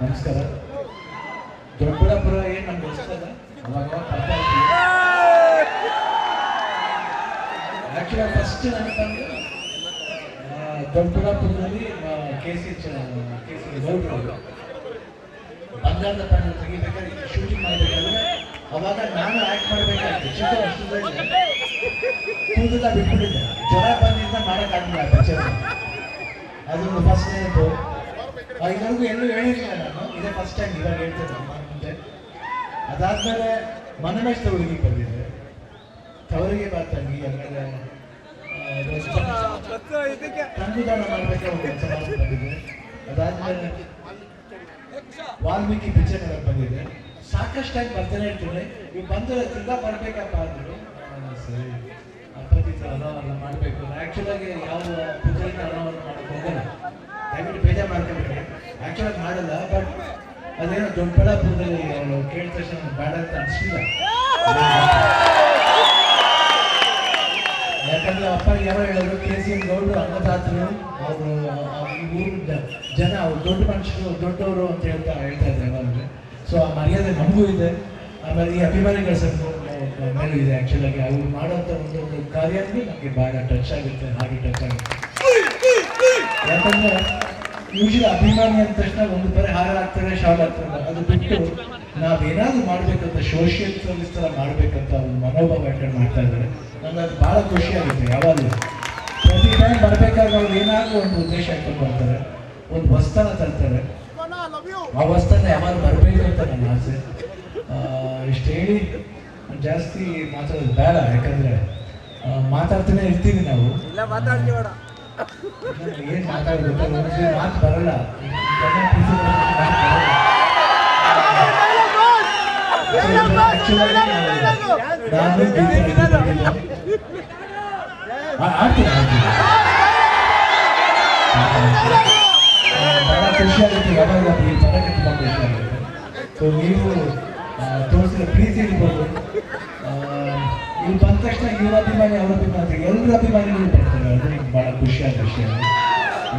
ನಮಸ್ಕಾರ. ದೊಡ್ಡಬಳ್ಳಾಪುರ ಏನು ನಮ್ಗೆ ಅನಿಸ್ತದ ಅವಾಗ ಆ್ಯಕ್ಚುಲಿ ಫಸ್ಟ್ ನನಗೆ ದೊಡ್ಡಬಳ್ಳಾಪುರದಲ್ಲಿ ಕೆ.ಸಿ. ಗೌಡ್ರು ಬಂಗಾರದ ಪ್ಯಾನ್ ತೆಗಿಬೇಕಾದ್ರೆ ಶೂಟಿಂಗ್ ಮಾಡಬೇಕಾದ್ರೆ ಅವಾಗ ನಾನು ಆ್ಯಕ್ಟ್ ಮಾಡಬೇಕಾಗಿತ್ತು. ಚಿಕ್ಕ ವರ್ಷದಲ್ಲಿ ಕೂದಲ ಬಿಟ್ಬಿಟ್ಟಿದ್ದೆ, ಜ್ವರ ಬಂದಿಂದ ಮಾಡೋಕ್ಕಾಗಲಿಲ್ಲ ಪಿಕ್ಚರ್. ಅದೊಂದು ಫಸ್ಟ್ ನೆನಪು. ಇದ್ರಿಗೂ ಎಲ್ಲೂ ಹೇಳಿರಲಿಲ್ಲ ನಾನು, ಇದೇ ಫಸ್ಟ್ ಟೈಮ್ ಇವಾಗ ಹೇಳ್ತೇನೆ ಮುಂದೆ. ಅದಾದ್ಮೇಲೆ ಮನಮೆಚ್ಚಿದ ಹುಡುಗಿ ಬಂದಿದ್ದೆ, ತವರಿಗೆ ಬಾ ತಂಗಿ, ಆಮೇಲೆ ತಂಗುದಾನ ಮಾಡಬೇಕಾದ್ರೆ ಒಂದು ಸಮಾಜ ಬಂದಿದೆ. ಅದಾದ್ಮೇಲೆ ವಾಲ್ಮೀಕಿ ಪಿಕ್ಚರ್ ಬಂದಿದೆ. ಸಾಕಷ್ಟು ಟೈಮ್ ಬರ್ತಾನೆ ಇರ್ತೀನಿ. ಇವು ಬಂದರೆ ತಿರ್ಗಾ ಬರ್ಬೇಕಪ್ಪ ಅಂದರು. ಸರಿ ಅಪ್ಪಾಜಿ ಅನಾವರಣ ಮಾಡಬೇಕು. ಆ್ಯಕ್ಚುಲಾಗಿ ಯಾವ ಪೂಜೆಯಿಂದ ಅನಾವರಣ ಮಾಡೋಕೆ ಹೋಗಲ್ಲ, ದಯವಿಟ್ಟು ಬೇಜಾರು ಮಾಡ್ಕೊಂಡ್ಬಿಡಿ. ಆ್ಯಕ್ಚುಲಾಗಿ ಮಾಡಲ್ಲ, ಬಟ್ ಅದೇನೋ ದೊಡ್ಡಬಳ್ಳಾಪುರದಲ್ಲಿ ಅವಳು ಕೇಳಿದ ತಕ್ಷಣ ಬೇಡ ಅಂತ ಅನಿಸ್ಲಿಲ್ಲ. ಯಾಕಂದ್ರೆ ಅಪ್ಪಾಗಿ ಯಾರೋ ಹೇಳೋದು ಕೆ.ಸಿ. ಗೌಡ್ರು ಅನ್ನದಾತರು, ಅವರು ಊರಿನ ಜನ, ಅವ್ರು ದೊಡ್ಡ ಮನುಷ್ಯರು, ದೊಡ್ಡವರು ಅಂತ ಹೇಳ್ತಾ ಇದ್ದಾರೆ ಯಾವಾಗಲೂ. ಸೊ ಆ ಮರ್ಯಾದೆ ನಮಗೂ ಇದೆ, ಆಮೇಲೆ ಈ ಅಭಿಮಾನಿಗಳ ಮೇಲೂ ಇದೆ. ಆ್ಯಕ್ಚುಲಾಗಿ ಅವ್ರು ಮಾಡೋಂಥ ಒಂದು ಕಾರ್ಯನೂ ನಮಗೆ ಭಾಳ ಟಚ್ ಆಗುತ್ತೆ, ಹಾಗೆ ಟಚ್ ಆಗುತ್ತೆ. ಯಾಕಂದ್ರೆ ಯೂಶಲಿ ಅಭಿಮಾನಿ ಅಂದ ತಕ್ಷಣ ಒಂದು ಬರೀ ಹಾರ ಹಾಕ್ತಾರೆ, ಶಾಲ್ ಹಾಕ್ತಾರೆ. ಅದು ಬಿಟ್ಟು ನಾವೇನಾದ್ರೂ ಮಾಡ್ಬೇಕಂತ, ಸೋಷಿಯಲ್ ಸರ್ವಿಸ್ ಥರ ಮಾಡ್ಬೇಕಂತ ಒಂದು ಮನೋಭಾವ ಇಟ್ಕೊಂಡು ಮಾಡ್ತಾ ಇದ್ದಾರೆ. ನನಗೆ ಅದು ಭಾಳ ಖುಷಿಯಾಗುತ್ತೆ. ಯಾವಾಗಲೂ ಪ್ರತಿ ಟೈಮ್ ಬರಬೇಕಾದ್ರೆ ಅವ್ರು ಏನಾದರೂ ಒಂದು ಉದ್ದೇಶ ಇಟ್ಕೊಂಡು ಬರ್ತಾರೆ, ಒಂದು ವಸ್ತನ ತರ್ತಾರೆ. ಆ ವಸ್ತನ ಯಾವಾಗ ಬರಬೇಕು ಅಂತ ನನ್ನ ಆಸೆ. ಇಷ್ಟು ಹೇಳಿ ಜಾಸ್ತಿ ಮಾತಾಡೋದು ಬೇಡ, ಯಾಕಂದರೆ ಮಾತಾಡ್ತಾನೆ ಇರ್ತೀವಿ ನಾವು. ಏನು ಮಾತಾಡಬೇಕು ಒಂದು ಮಾತು ಬರಲ್ಲ. ಆಡ್ತೀನಿ ಭಾಳ ಖುಷಿಯಾಗುತ್ತೆ. ಯಾವಾಗ ಈ ಪದಕ್ಕೆ ತುಂಬ ಖುಷಿಯಾಗುತ್ತೆ. ಸೊ ನೀವು ತೋರಿಸಿದ ಪ್ರೀತಿ ಇರ್ಬೋದು. ಇವ್ರು ಬಂದ ತಕ್ಷಣ ಇವ್ರ ಅಭಿಮಾನಿ, ಅವ್ರ ಅಭಿಮಾನಿ, ಎಲ್ಲರ ಅಭಿಮಾನಿಗಳು ಬರ್ತಾರೆ. ಅದು ನಿಮ್ಗೆ ಭಾಳ ಖುಷಿಯಾದ ವಿಷಯ.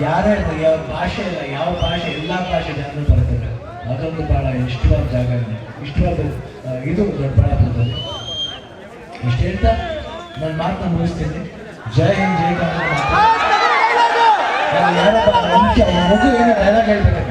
ಯಾರೇ ಯಾವ ಭಾಷೆ ಇಲ್ಲ, ಯಾವ ಭಾಷೆ, ಎಲ್ಲ ಭಾಷೆ ಜನರು ಬರ್ತಾರೆ. ಅದೊಂದು ಭಾಳ ಇಷ್ಟವಾದ ಜಾಗ, ಇಷ್ಟವಾದ ಇದು ದೊಡ್ಡಬಳ್ಳಾಪುರದಲ್ಲಿ. ಇಷ್ಟು ಹೇಳ್ತಾ ನನ್ನ ಮಾತನ್ನ ಮುಗಿಸ್ತೀನಿ. ಜೈ ಹಿಂದ್, ಜೈ ಕನ್ನಡ. ಯಾರಪ್ಪ ಮಗು ಏನೋ ಡೈಲಾಗ್ ಹೇಳ್ಬೇಕು.